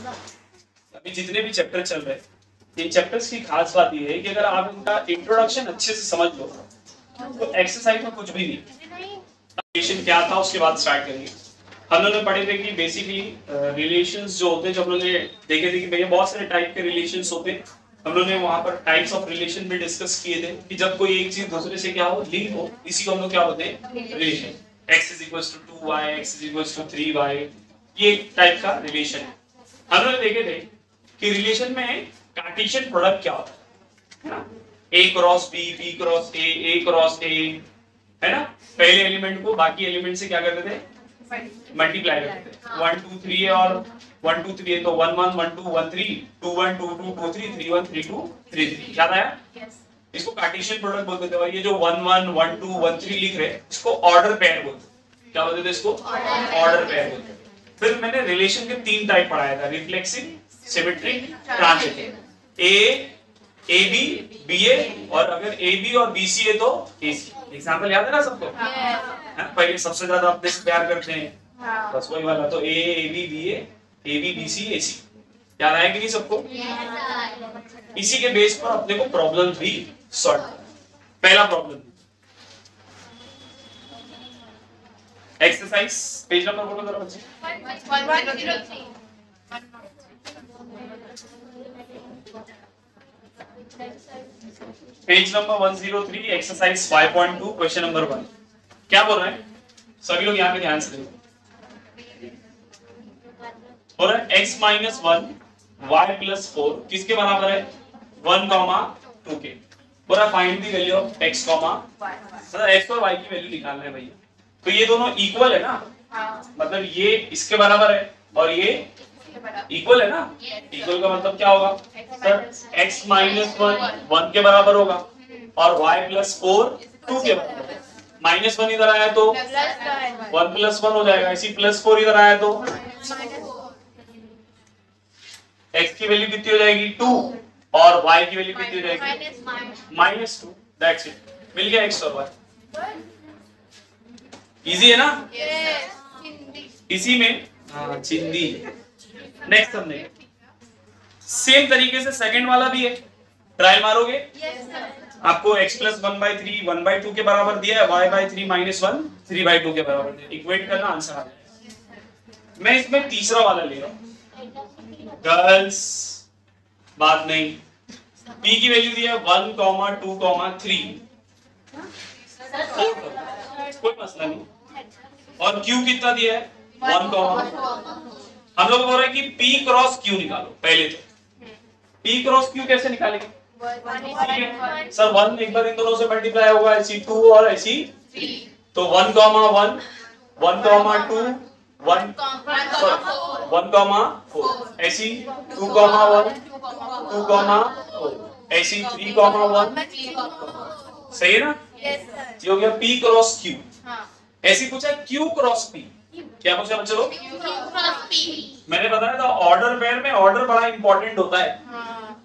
अभी जितने भी चैप्टर चल रहे हैं इन चैप्टर्स की खास बात ये है कि अगर आप इनका इंट्रोडक्शन अच्छे से समझ लो तो एक्सरसाइज में कुछ भी नहीं। रिलेशन क्या था उसके बाद स्टार्ट करेंगे। हम लोगों ने पढ़े थे कि बेसिकली रिलेशंस जो होते हैं, जो हम लोगों ने देखे थे कि भैया बहुत सारे टाइप के रिलेशंस होते हैं। हम लोगों ने वहां पर टाइप्स ऑफ रिलेशन भी डिस्कस किए थे कि जब कोई एक चीज दूसरे से क्या हो, लिंक हो, इसी को हम लोग क्या बोलते हैं, relation. x = 2y, x = 3y, ये एक टाइप का रिलेशन है। हम लोग देखे थे कि रिलेशन में कार्टेशियन प्रोडक्ट क्या होता है ना, a cross b, b cross a cross a, है ना। पहले एलिमेंट को बाकी एलिमेंट से क्या करते थे, मल्टीप्लाई करते थे। 1 2 3 है और 1 2 3 है तो 1 1 1 2 1 3, 2 1 2 2 2 3 3 1 3 2 3 3। याद आया? इसको कार्टेशियन प्रोडक्ट बोलते थे। और ये जो 1 1 1 2 1 3 लिख रहे हैं इसको ऑर्डर पेयर बोलते हैं। क्या बोलते थे इसको? ऑर्डर पेयर बोलते हैं। फिर मैंने रिलेशन के 3 टाइप पढ़ाया था, reflexive, symmetric, transitive. A B B A, और अगर ए बी और बी सी है तो ए सी। एग्जांपल याद है ना सबको? पहले सबसे ज्यादा अपने से प्यार करते हैं, बस वही वाला। तो A B B A B B C A C. याद आया कि नहीं सबको? इसी के बेस पर अपने को प्रॉब्लम भी सॉल्व करना। पहला प्रॉब्लम एक्सरसाइज, पेज नंबर बोलो जरा बच्चे। 103। Page number 103, exercise 5.2, question number 1। क्या बोल रहे हैं सभी लोग यहाँ पे ध्यान से देखो। बोल रहा है x - 1 y + 4 किसके बराबर है? 1, 2 के। बोल रहा find the value of x, मतलब x और y की वैल्यू निकालना है भैया। तो ये दोनों इक्वल है ना, मतलब ये इसके बराबर है और ये इक्वल है ना। इक्वल का मतलब क्या होगा सर? x - 1 के बराबर होगा और y + 4 2 के बराबर। -1 इधर आया तो 1 + 1 हो जाएगा, इसी +4 इधर आया तो x की वैल्यू कितनी हो जाएगी? 2 और y की वैल्यू कितनी हो जाएगी? -2। दैट्स इट, मिल गया x और y। इजी है ना? इसी में चिंदी। नेक्स्ट हमने सेम तरीके से सेकंड वाला भी है, ट्रायल मारोगे? आपको x + 1/3 1/2 के बराबर दिया है, y/3 - 1 3/2 के बराबर दिया। इक्वेट करना, आंसर आ जाएगा। मैं इसमें तीसरा वाला ले रहा हूं गर्ल्स, बात नहीं। p की वैल्यू दिया है 1, 2, 3, कोई मसला नहीं। और q कितना दिया है? 1, हम लोग बोल रहे हैं कि p क्रॉस q निकालो। पहले तो p क्रॉस q कैसे निकालेंगे? सर 1 एक बार इन दोनों से मल्टीप्लाई होगा, ऐसी 2 और ऐसी 3, तो 1, 1, 1, 2, 1, 4, ऐसी 2, 1, 2, 4, ऐसी 3, 1। सही है ना? ये हो गया p क्रॉस q। ऐसी पूछा q क्रॉस p। क्या पूछा बच्चों? मैंने बताया था ऑर्डर पेयर में ऑर्डर बड़ा इंपॉर्टेंट होता है।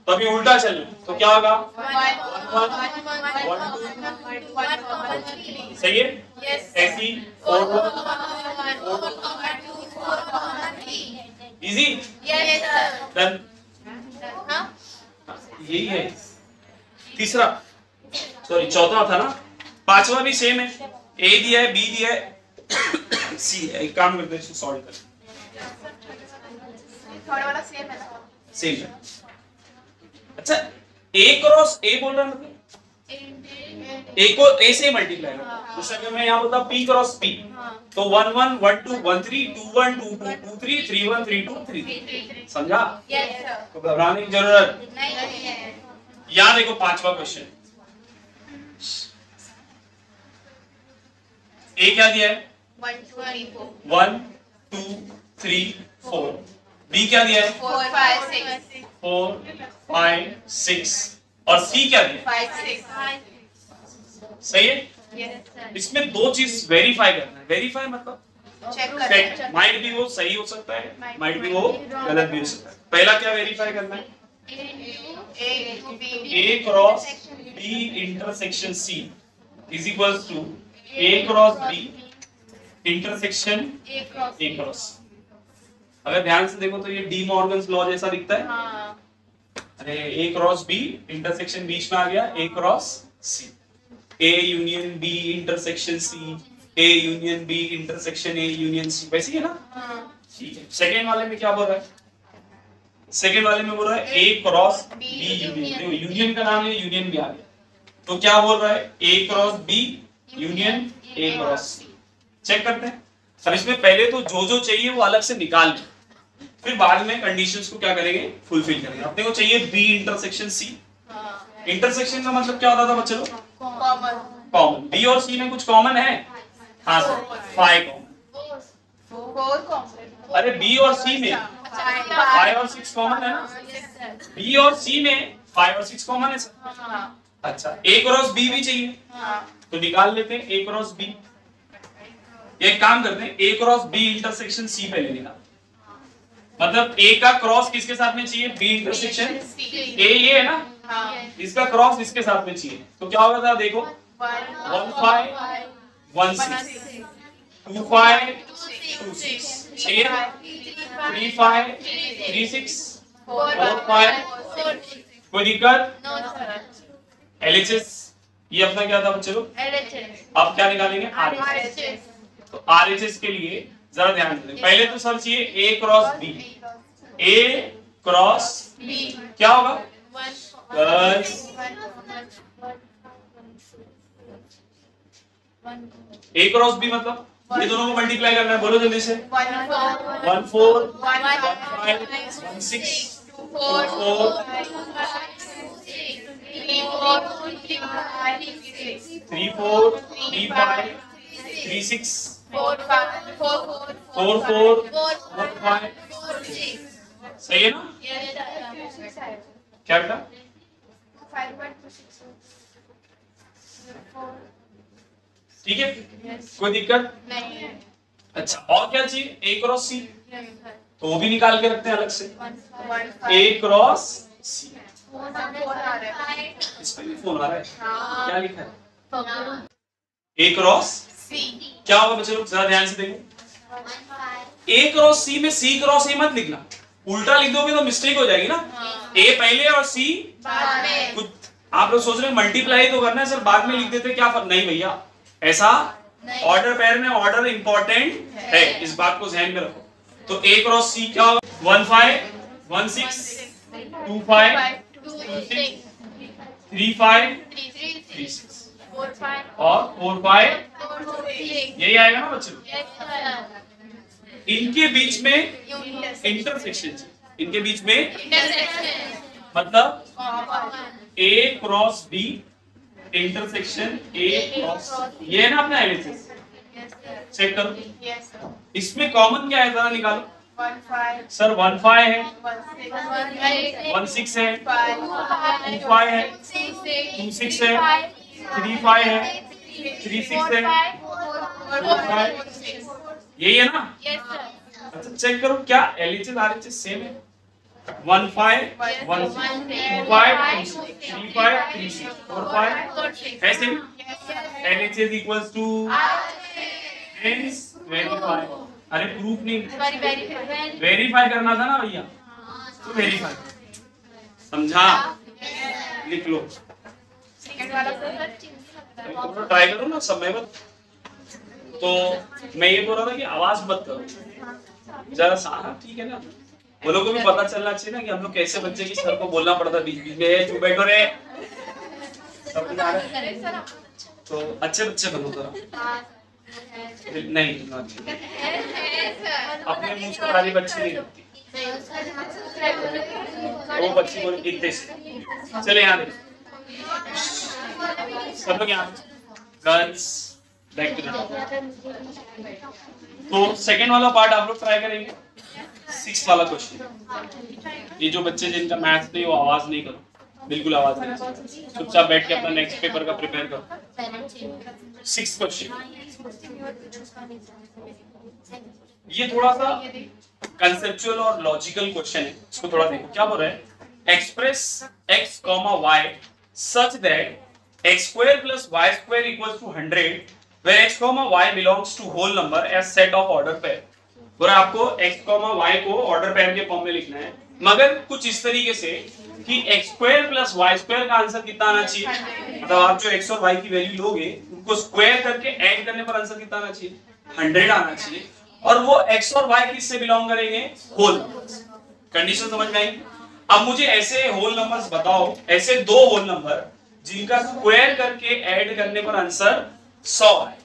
तो अभी उल्टा चल, तो क्या होगा? 1, 1, सही है? ऐसी 4, 1, इजी। डन। यही है तीसरा, सॉरी चौथा था ना। पांचवा भी सेम है, ए दिया है, बी दिया है, सी है। एक काम करते हैं, इसको सॉल्व कर। थोड़ा वाला सेम है ना? सेम है। अच्छा a क्रॉस a बोल रहा है, मतलब a को a से मल्टीप्लाई करो। उस समय मैं यहाँ बोलता p क्रॉस p, तो 1 1 1 2 1 3 2 1 2 2 2 3 3 1 3 2 3 3। समझा? तो घबराने की जरूरत नहीं है। यहाँ देखो पांचवा क्वेश्चन। a क्या दिया है? 1 2 3 4। b क्या दिया है? 4 5 6 और c क्या दिया? 5 6। सही है? इसमें दो चीज वेरीफाई करना है। वेरीफाई मतलब चेक चेक, करना। माइट भी वो सही हो सकता है, माइट भी वो गलत भी हो सकता है। पहला क्या वेरीफाई करना है? a cross b intersection c is equals to a cross b intersection a cross. अगर ध्यान से देखो तो ये डी मॉर्गन्स लॉ जैसा दिखता है। हाँ। अरे ए क्रॉस बी इंटरसेक्शन बीच में आ गया, A cross C, A union B intersection C, A union B intersection A union C, वैसे ही है ना? हाँ। ठीक है। सेकेंड वाले में क्या बोल रहा है? सेकेंड वाले में बोल रहा है ए क्रॉस बी यूनियन। देखो यूनियन का नाम है, यूनियन भी आ गया, तो क्या बोल रहा है? A cross B union A cross C. Check करते हैं। अब इसमें पहले तो जो जो चाहिए वो अलग से निकाल लें, फिर बाद में कंडीशंस को क्या करेंगे? फुलफिल करेंगे। अपने को चाहिए बी इंटरसेक्शन सी। इंटरसेक्शन का मतलब क्या होता था बच्चे लोग? कॉमन। बी और सी में कुछ कॉमन है? हाँ सर, 5 कॉमन। अरे बी और सी में 5 और 6 कॉमन है ना? बी और सी में 5 और 6 कॉमन है सर। अच्छा, ए क्रॉस बी भी चाहिए, तो निकाल लेते हैं ए क्रॉस बी। एक काम करते हैं, ए क्रॉस बी इंटरसेक्शन सी पहले निकाल। मतलब ए का क्रॉस किसके साथ में चाहिए? बी इंटरसेक्शन ए, ये है ना? इसका क्रॉस इसके साथ में चाहिए, तो क्या होगा था? देखो 1 5 1 6 2 5 2 6 चाहिए, 3 5 3 6 4 5। कोई दिक्कत? LHS ये अपना क्या था बच्चे लोग? अब क्या निकालेंगे? RHS। तो RHS के लिए जरा ध्यान दें, पहले तो सर चाहिए A cross B। A cross B क्या होगा? A क्रॉस B मतलब ये दोनों को मल्टीप्लाई करना है, बोलो जल्दी से। 1 4 1 5 1 6 2 4 3 4 3 5 3 6 4 4 1 5। सही है ना? क्या बेटा? ठीक है, कोई दिक्कत नहीं? अच्छा, और क्या चाहिए? ए क्रॉस सी, तो वो भी निकाल के रखते हैं अलग से। ए क्रॉस सी, इस पे भी फोन आ रहा है, क्या लिखा है? ए क्रॉस सी क्या होगा बच्चे लोग? जरा ध्यान से देखो, ए क्रॉस सी में सी क्रॉस ए मत लिखना, उल्टा लिख दोगे तो मिस्टेक हो जाएगी ना। ए पहले और सी बाद में। कुछ आप लोग सोच रहे हैं मल्टीप्लाई तो करना है सर, बाद में लिख देते क्या फर्क? नहीं भैया, ऐसा ऑर्डर पेयर में ऑर्डर इंपॉर्टेंट है, इस बात को ध्यान में रखो। तो ए क्रॉस सी क्या होगा? 1 5 1 6 2 5 2 6 3 5 3 6 और 4 5, यही आएगा ना बच्चों? इनके बीच में इंटरसेक्शन, इनके बीच में मतलब A cross B intersection A cross, ये है ना अपना एलिसिस। चेक करो, इसमें कॉमन क्या है, जरा निकालो। सर 1 5 है, 1 6 है, 2 5 है, 2 6 है, 3 5 है, 3 6 है, 4 5, यही है ना? अच्छा चेक करो, क्या LHS RHS सेम है? 1 5 1 6 2 5 3 5 3 6 4 5 ऐसे LHS equals to hence verify। अरे प्रूफ नहीं, वेरीफाई करना था ना भैया, तो वेरीफाई समझा? लिख लो, ट्राई करो ना समय मत। तो मैं ये बोल रहा था कि आवाज मत करो जरा सा, ठीक है ना? वो लोगों को भी पता चलना चाहिए ना कि हम लोग कैसे बच्चे की सर को बोलना पड़ता है बीच बीच में, चुप बैठो रे, तो अच्छे बच्चे बनो जरा। नहीं अपने मुंह से सारी बच्ची नहीं लगती, वो बच्ची बोल इतने से। चले यहाँ देखो सब लोग, यहाँ गर्ल्स बैक टू द। तो सेकेंड वाला पार्ट आप लोग ट्राई करेंगे, 6 वाला क्वेश्चन। ये जो बच्चे जिनका मैथ्स नहीं, वो आवाज नहीं करो, बिल्कुल आवाज नहीं, चुपचाप बैठ के अपना नेक्स्ट पेपर का प्रिपेयर करो। 6 क्वेश्चन, ये थोड़ा सा कंसेप्चुअल और लॉजिकल क्वेश्चन है, इसको थोड़ा देखो। क्या बोल रहा है? Express x, y such that x square plus y square equals to 100 where x, y belongs to whole number as set of order pair। और आपको x, y को ऑर्डर पेयर के फॉर्म में लिखना है, मगर कुछ इस तरीके से कि x square plus y square का आंसर कितना आना चाहिए, मतलब आप जो x और y की वैल्यू लोगे उनको स्क्वायर करके ऐड करने पर आंसर कितना आना चाहिए, 100 आना चाहिए। और वो x और y किससे बिलोंग करेंगे, होल नंबर्स। कंडीशन समझ में आई? अब मुझे ऐसे होल नंबर्स बताओ, ऐसे दो होल नंबर जिनका स्क्वायर करके ऐड करने पर आंसर 100 है।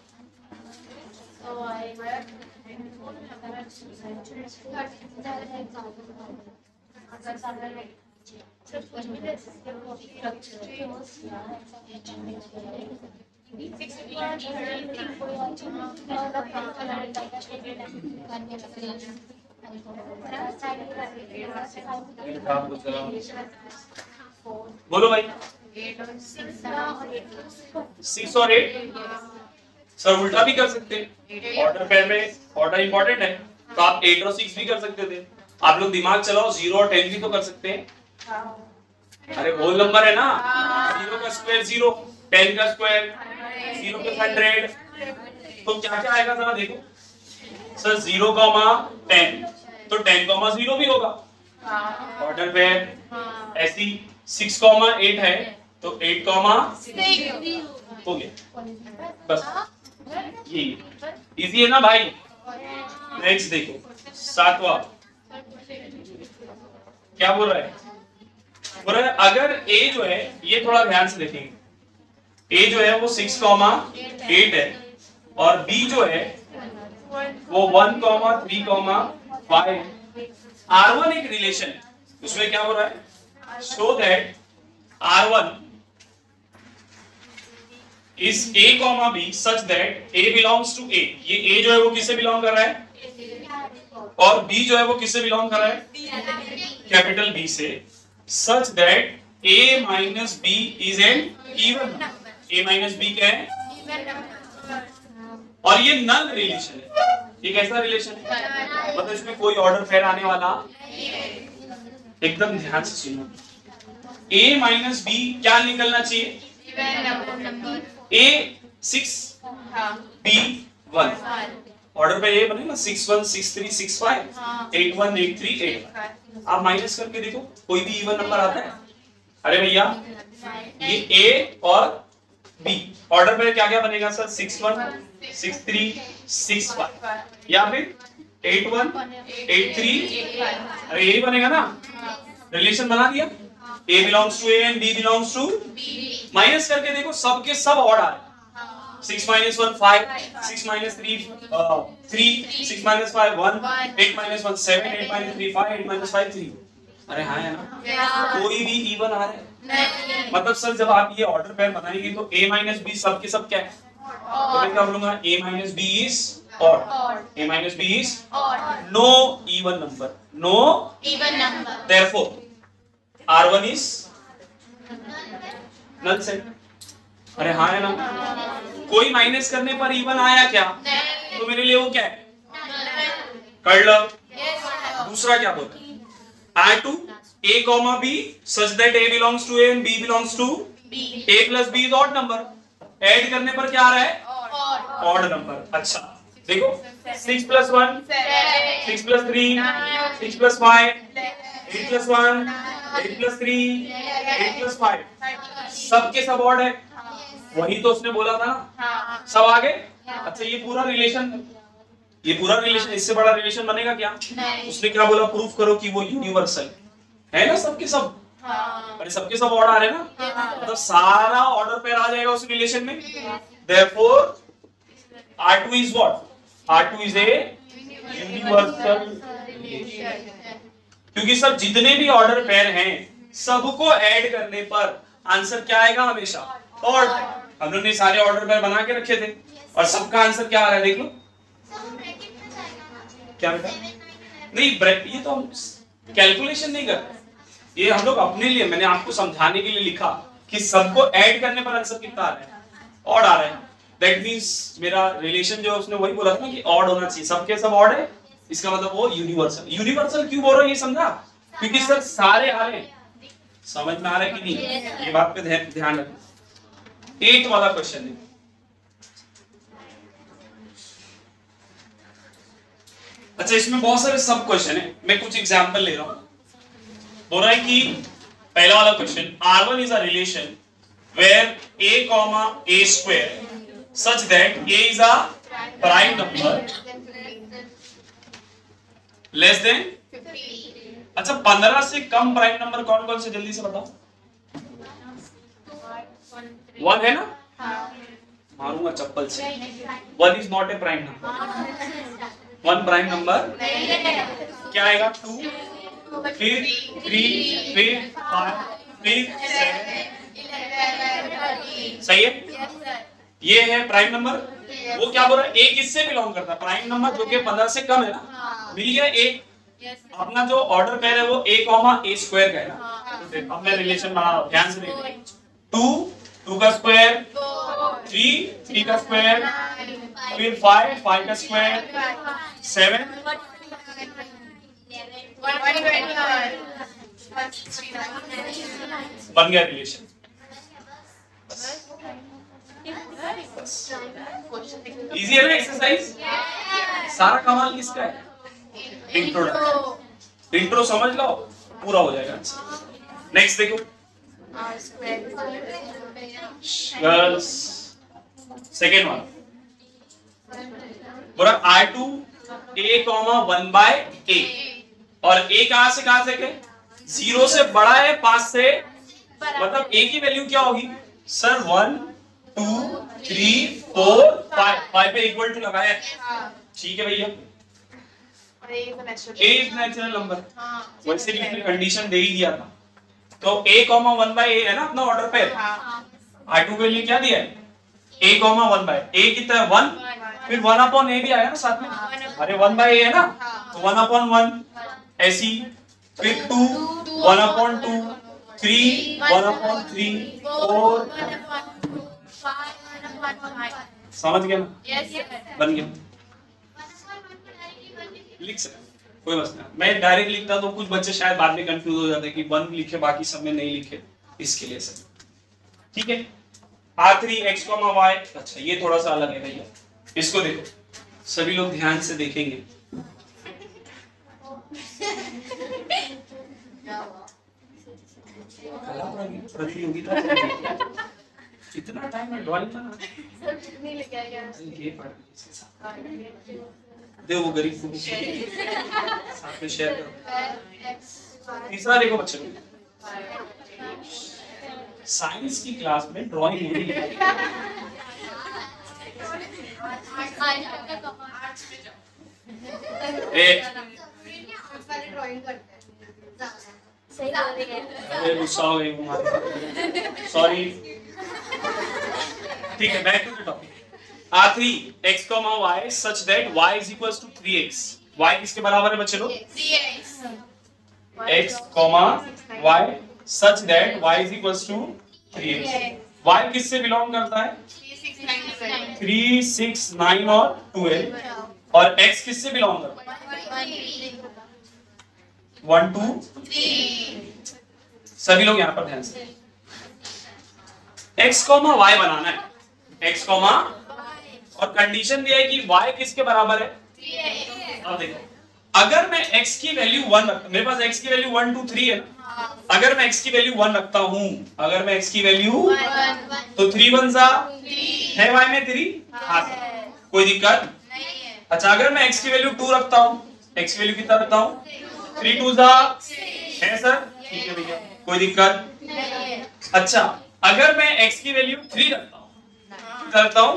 बोलो भाई, 6 और 8 सर उल्टा भी कर सकते हैं, ऑर्डर पेयर में ऑर्डर इंपॉर्टेंट है, तो आप 8 और 6 भी कर सकते थे। आप लोग दिमाग चलाओ, 0 और 10 भी तो कर सकते हैं। अरे होल नंबर है ना, 0 का स्क्वायर 0, 10 का स्क्वायर 0 प्लस 100, तो क्या क्या आएगा जरा देखो सर, 0, 10, तो 10, 0 भी होगा ऑर्डर पेयर। ऐसी 6, 8 है तो 8, हो गया, बस यही इजी है ना भाई। नेक्स्ट देखो 7वां क्या बोल रहा है, बोल रहा है अगर a जो है, ये थोड़ा ध्यान से देखेंगे, a जो है वो 6, 8 है और b जो है वो 1, 3, 5 है। R1 एक रिलेशन है, उसमें क्या हो रहा है, show that R1 is A, B such that A belongs to A। ये A जो है वो किससे बिलोंग कर रहा है और B जो है वो किससे बिलोंग कर रहा है, कैपिटल B से, such that A minus B is an even number। A minus B क्या है, और ये नल रिलेशन है। ये कैसा रिलेशन है, मतलब इसमें कोई ऑर्डर पेयर आने वाला, एकदम ध्यान से सुनो, A माइनस B क्या निकलना चाहिए, A 6 B 1, ऑर्डर पे ये बनेगा 6 1 6 3 6 5 8 1 8 3 8 आप माइनस करके देखो कोई भी इवन नंबर आता है। अरे भैया ये A और B ऑर्डर पे क्या क्या बनेगा सर, 6 1 6 3 6 5 या फिर 8 1 8 3, अरे यही बनेगा ना, रिलेशन बना दिया, A belongs to A and B belongs to B। Minus करके देखो सबके सब ऑड आ रहे, 6 minus 1 5, 6 minus 3 3, 6 minus 5 1, 8 minus 1 7, 8 minus 3 5, 8 minus 5 3। अरे हाँ है ना, कोई भी इवन आ रहा है, मतलब सर जब आप ये ऑर्डर पेयर बनाएंगे तो A minus B सब के सब क्या है, तो मैं क्या बोलूंगा, A minus B is odd, A minus B is no even number, no even number, therefore R1 is null set। अरे हाँ है ना, कोई माइनस करने पर इवन आया क्या, तो मेरे लिए वो क्या है, कर लो। दूसरा क्या बोलता है, add to A, B such that A belongs to A and B belongs to B। A plus B is odd number, add करने पर क्या आ रहा है, ऑड नंबर। अच्छा देखो 6 plus 1 6 plus 3 6 plus 5 8 plus 1 8 plus 3 8 plus 5 सबके सब ऑड है, वही तो उसने बोला था ना, सब आ गए। अच्छा ये पूरा रिलेशन इससे बड़ा रिलेशन बनेगा क्या, उसने क्या बोला, प्रूफ करो कि वो यूनिवर्सल है ना, सबके सब, अरे सबके सब ऑर्डर आ रहे हैं ना, मतलब सारा ऑर्डर पेयर आ जाएगा उस रिलेशन में। Therefore R2 is what, R2 is a universal relation, क्योंकि सब जितने भी ऑर्डर पेयर हैं सबको ऐड करने पर आंसर क्या आएगा हमेशा, और हम लोग ने सारे ऑर्डर पेयर बना के रखे थे और सबका आंसर क्या आ रहा है देख लो, क्या बेटा, नहीं ये तो हम कैलकुलेशन नहीं करते, ये हम लोग अपने लिए, मैंने आपको समझाने के लिए लिखा कि सबको ऐड करने पर आंसर कितना आ रहा है, ऑड आ रहा है। दैट मींस मेरा रिलेशन जो उसने वही बोला था ना कि ऑड होना चाहिए, सबके सब ऑड है, इसका मतलब वो यूनिवर्सल। यूनिवर्सल क्यों बोल रहा हूं ये समझा, क्योंकि सर सारे आ रहे हैं, समझ में आ रहा है कि नहीं, ये बात पे ध्यान रखना। 8 वाला क्वेश्चन है, अच्छा, इसमें बहुत सारे सब क्वेश्चन है, मैं कुछ एग्जांपल ले रहा हूं। बोल रहा है कि पहला वाला question, R1 is a relation where a comma a square such that a is a prime number less than। अच्छा, 15 से कम प्राइम नंबर कौन कौन से, जल्दी से बताओ। 1 है ना, मारूंगा चप्पल से। 1 is not a prime number. 1 prime number क्या आएगा? 2, फिर 3, फिर 5, फिर 7। सही है, ये है प्राइम नंबर। वो क्या बोल रहा है? ए किससे बिलोंग करता है? प्राइम नंबर जो कि 15 से कम है ना। मिल गया एक। अपना जो ऑर्डर कह रहे हैं वो a कॉमा a स्क्वायर का है ना। अब मैं रिलेशन बना रहा हूं, ध्यान से देखो। 2 का स्क्वायर, 3 का स्क्वायर, फिर 5 का स्क्वायर, 7 बन गया रिलेशन। इजी है ना एक्सरसाइज? सारा कमाल किसका है? इंट्रोडक्शन। इंट्रो समझ लो, पूरा हो जाएगा। नेक्स्ट देखो, गर्ल्स सेकेंड वन बोला R2 a comma 1 by a, और a कहां से के? 0 से बड़ा है 5 से, मतलब a की वैल्यू क्या होगी सर? 1 2 3 4 5 पे इक्वल टू लगाया। ठीक है भैया, a इज नेचुरल नंबर। वैसे भी हमने कंडीशन दे ही दिया था। तो a कॉमा 1 बाय a है ना अपना ऑर्डर पे। R2 के लिए क्या दिया है? a कॉमा 1 बाय a कितना है? 1, फिर 1 अपॉन a भी आया ना साथ में। अरे 1 बाय a है ना, तो 1 अपॉन 1 ऐसी, फिर 2 1 अपॉन 2, 3 1 अपॉन 3, 4। समझ गया ना? बन गया। लिख सकते, कोई मसला नहीं। मैं डायरेक्ट लिखता तो कुछ बच्चे शायद बाद में कंफ्यूज हो जाते कि 1 लिखे बाकी सब में नहीं लिखे, इसके लिए सर। ठीक है, R3 x, y। अच्छा, ये थोड़ा सा अलग है भैया, इसको देखो, सभी लोग ध्यान से देखेंगे। प्रतियोगिता इतना टाइम है ड्राइंग बनाने नहीं लेके आएगा। ये पढ़ दे, वो गरीब को साथ में शेयर करो। तीसरा देखो बच्चों, साइंस की क्लास में ड्राइंग हो रही है। अरे गुस्सा हो गई हमारी, सॉरी। ठीक है, back to the topic. R3 x, y such that y is equals to 3x। y किसके बराबर है बच्चे लोग? 3x। x, y such that y is equals to 3x। y किससे बिलोंग करता है? 3 6 9 और 12। और x किससे बिलोंग करता है? 1 2 3। सभी लोग यहाँ पर ध्यान से, x, y बनाना है। x, और कंडीशन दिया है कि y किसके बराबर है? 3x। अब देखो, अगर मैं x की वैल्यू 1 रखता, मेरे पास x की वैल्यू 1 2 3 है ना। अगर मैं x की वैल्यू 1 रखता हूं, अगर मैं x की वैल्यू 1 तो 3 1 सा है, y में 3 हाँ, कोई दिक्कत नहीं है। अच्छा, अगर मैं x की वैल्यू 2 रखता हूं, x की वैल्यू कितना रखता हूं? 3 2 सा है सर, ठीक है भैया, कोई दिक्कत नहीं है। अच्छा, अगर मैं x की वैल्यू 3 रखता हूं, कितना रखता हूं?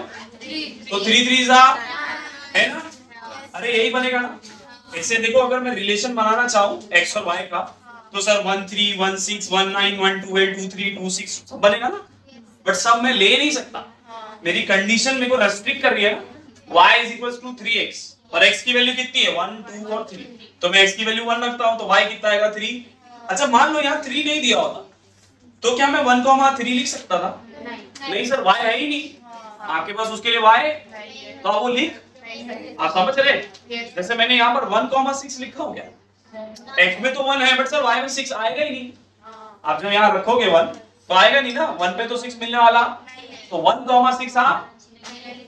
तो 3 3 सा है ना। अरे यही बनेगा ना। ऐसे देखो, अगर मैं रिलेशन बनाना चाहूं x और y का, तो सर 1 3 1 6 1 9 1 2 8 2 3 2 6 सब बनेगा ना। बट सब मैं ले नहीं सकता, मेरी कंडीशन मेरे को रेस्ट्रिक्ट कर रही है ना। y is equal to 3x और x की वैल्यू कितनी है? 1 2 और 3। तो मैं x की वैल्यू 1 रखता हूं, तो y कितना आएगा? 3। अच्छा, मान लो यहाँ 3 नहीं दिया होता, तो क्या मैं 1 3 लिख सकता था? नहीं सर, y है ही नहीं आपके पास, उसके लिए y है, तो आप वो लिख। आप समझ रहे? जैसे मैंने यहाँ पर 1 6 लिखा हो, क्या x में तो 1 है, बट सर y में 6 आएगा ही नहीं। आप जब यहाँ रखोगे 1 तो आएगा नहीं ना, 1 पे तो 6 मिलने वाला, तो 1 6 आप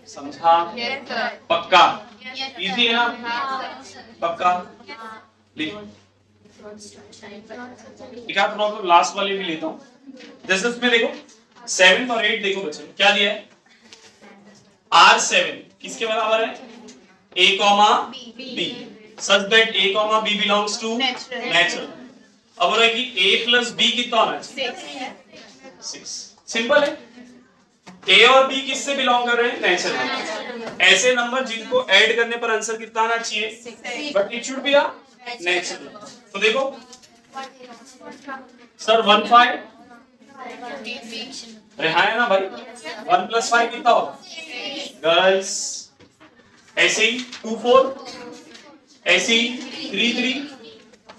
समझा? Yes, sir. पक्का? Yes, इजी है ना? हाँ, sir. पक्का? लिखो। एक आध प्रॉब्लम लास्ट वाले भी लेता हूँ। जैसे उसमें देखो 7 और 8 देखो बच्चों क्या दिया है? R7 किसके बराबर है? A, B such that A, B belongs to natural। अब हो रहा है कि A plus B कितना होना चाहिए? 6। सिंपल है। A और B किससे बिलोंग कर रहे हैं? नेचुरल। ऐसे नंबर जिनको ऐड करने पर आंसर कितना आना चाहिए? But it should be a natural. तो देखो सर 1 5 अरे हाँ है ना भाई 1 + 5 कितना होगा? गर्ल्स ऐसे ही 2 4 ऐसे ही 3 3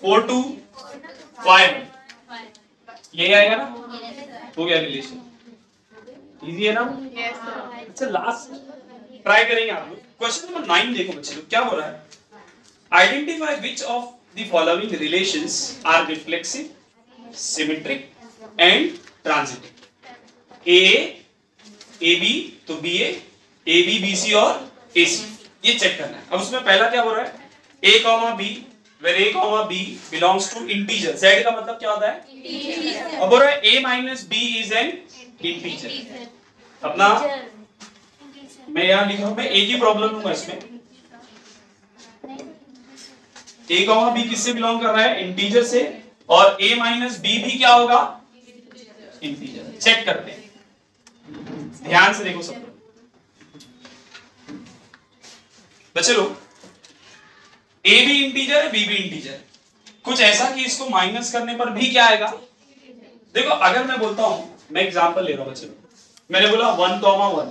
4 2 5 ये आएगा ना? हो गया रिलेशन। इजी है ना? Yes, sir. अच्छा लास्ट ट्राई करेंगे आप लोग। क्वेश्चन नंबर 9 देखो बच्चे लोग क्या हो रहा है? Identify which of the following relations are reflexive, symmetric and transitive. A B तो B A B B C और ए सी, ये चेक करना है। अब उसमें पहला क्या हो रहा है? A comma B where a comma b belongs to integer। z का मतलब क्या होता है? इंटीजर। अब हो रहा है a minus b is an integer। अपना मैं यहाँ लिख रहा हूँ, मैं एक ही प्रॉब्लम लूंगा इसमें। a कॉमा b किससे बिलोंग कर रहा है? इंटीजर से। और a minus b भी क्या होगा? इंटीजर। चेक करते हैं, ध्यान से देखो सब बच्चे लोग। a भी इंटीजर है, b भी इंटीजर है। कुछ ऐसा कि इसको माइनस करने पर भी क्या आएगा? देखो अगर मैं बोलता हूं, मैं एग्जांपल ले रहा हूं बच्चे लोग, मैंने बोला 1 comma 1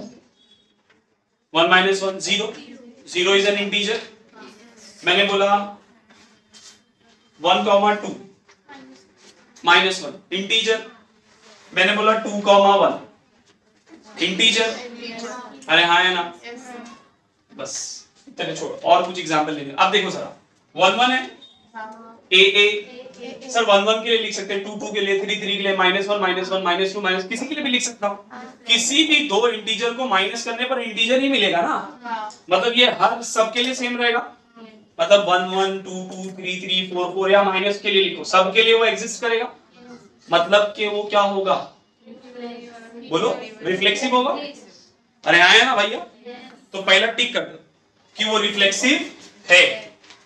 1 minus 1 0 0 is an integer. मैंने बोला 1 कॉमा 2 माइनस 1 इंटीजर। मैंने बोला 2 कॉमा 1 इंटीजर। अरे हाँ है ना? बस चलिए छोड़ो, और कुछ एग्जांपल लेंगे। अब देखो सर 1 1 है, ए सर 1 1 के लिए लिख सकते हैं, 2 2 के लिए, 3 3 के लिए, -1 -1 -2 माइनस किसी के लिए भी लिख सकता हूं। किसी भी दो इंटीजर को माइनस करने पर इंटीजर ही मिलेगा ना, मतलब ये हर सब के लिए सेम रहेगा। मतलब 1 1 2 2 3 3 4 4 या माइनस के लिए लिखो, सब के लिए वो एग्जिस्ट करेगा। मतलब कि वो क्या होगा? बोलो, रिफ्लेक्सिव होगा। अरे आया ना भैया? तो पहला टिक कर दो कि वो रिफ्लेक्सिव है,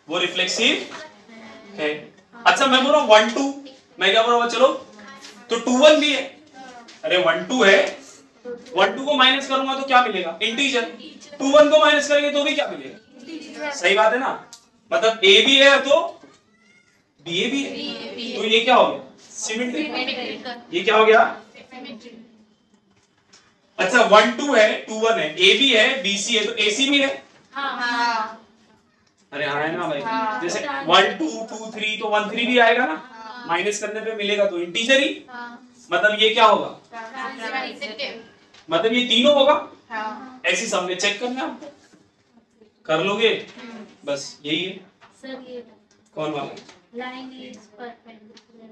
वो रिफ्लेक्सिव है। अच्छा मैं बोल रहा हूँ 1 2, मैं क्या बोल रहा हूँ? चलो तो 2 1 भी है। अरे 1 2 है, 1 2 को माइनस करूंगा तो क्या मिलेगा? इंटीजर। 2 1 को माइनस करेंगे तो भी क्या मिलेगा? सही बात है ना? मतलब ए भी है तो बी ए भी है, तो ये क्या हो गया? सिमेट्रिक। ये क्या हो गया? अच्छा 1 2 है, 2 1 है, ए भी है, बी सी है, तो ए सी भी है। अरे हाँ है ना भाई? जैसे 1 2 2 3 तो 1 3 भी आएगा ना, माइनस करने पे मिलेगा तो इंटीजर ही। मतलब ये क्या होगा? मतलब ये तीनों होगा। ऐसी सबने चेक करना है आपको, कर लोगे बस यही है। सर ये कौन वाला? Line is perpendicular.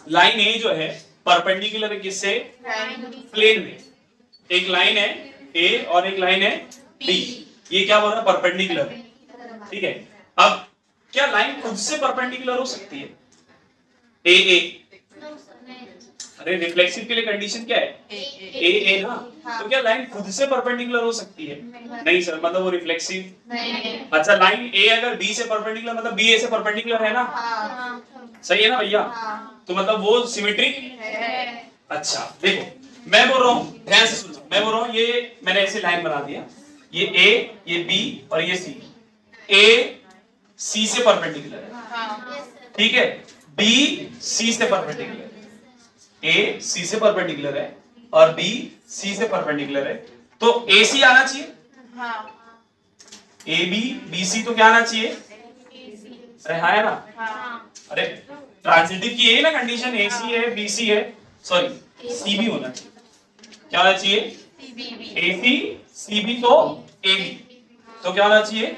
लाइन ए जो है परपेंडिकुलर है किससे? प्लेन में। एक लाइन है ए और एक लाइन है बी, ये क्या बोल रहा है? परपेंडिकुलर है। ठीक है, अब क्या लाइन खुद से परपेंडिकुलर हो सकती है? ए अरे रिफ्लेक्सिव के लिए कंडीशन क्या है? ए ना, तो क्या लाइन खुद से परपेंडिकुलर हो सकती है? नहीं सर, मतलब वो रिफ्लेक्सिव। अच्छा लाइन ए अगर बी से परपेंडिकुलर, मतलब बी ए से परपेंडिकुलर है ना? सही है ना भैया? तो मतलब वो सिमेट्रिक। अच्छा देखो मैं बोल रहा हूँ, ध्यान से सुनो, मैं बोल रहा हूँ ये मैंने ऐसे लाइन बना दिया, ये ए, ये बी और ये सी। ए सी से परपेंडिकुलर है, ठीक है? बी सी से परपेंडिकुलर है, ए सी से परपेंडिकुलर है और बी सी से परपेंडिकुलर है, तो ए सी आना चाहिए। ए बी बी सी तो क्या आना चाहिए? अरे हाँ है ना? अरे ट्रांजिटिव की यही ना कंडीशन, ए सी है, बी सी है, सॉरी सी भी होना चाहिए। क्या होना चाहिए? ए सी सी बी तो ए बी, तो क्या होना चाहिए?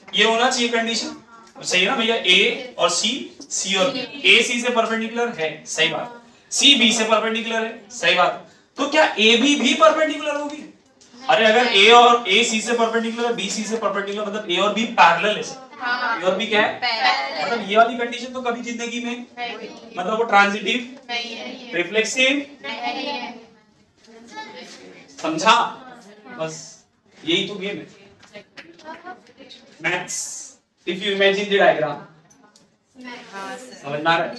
ये होना चाहिए कंडीशन। सही है ना भैया? ए और सी और बी। ए सी से परपेंडिकुलर है, सही बात। सी बी से परपेंडिकुलर है, सही बात। तो क्या ए बी भी परपेंडिकुलर होगी? अरे अगर ए और ए सी से परपेंडिकुलर है, बी सी से परपेंडिकुलर, मतलब ए और बी पैरेलल है। ए और बी क्या है? मतलब ये वाली कंडीशन तो कभी जिंदगी में मतलब वो ट्रांजिटिव नहीं है, रिफ्लेक्सिव नहीं है। समझा? बस यही तो गेम है maths. If you imagine the diagram, समझ में आ रहा है?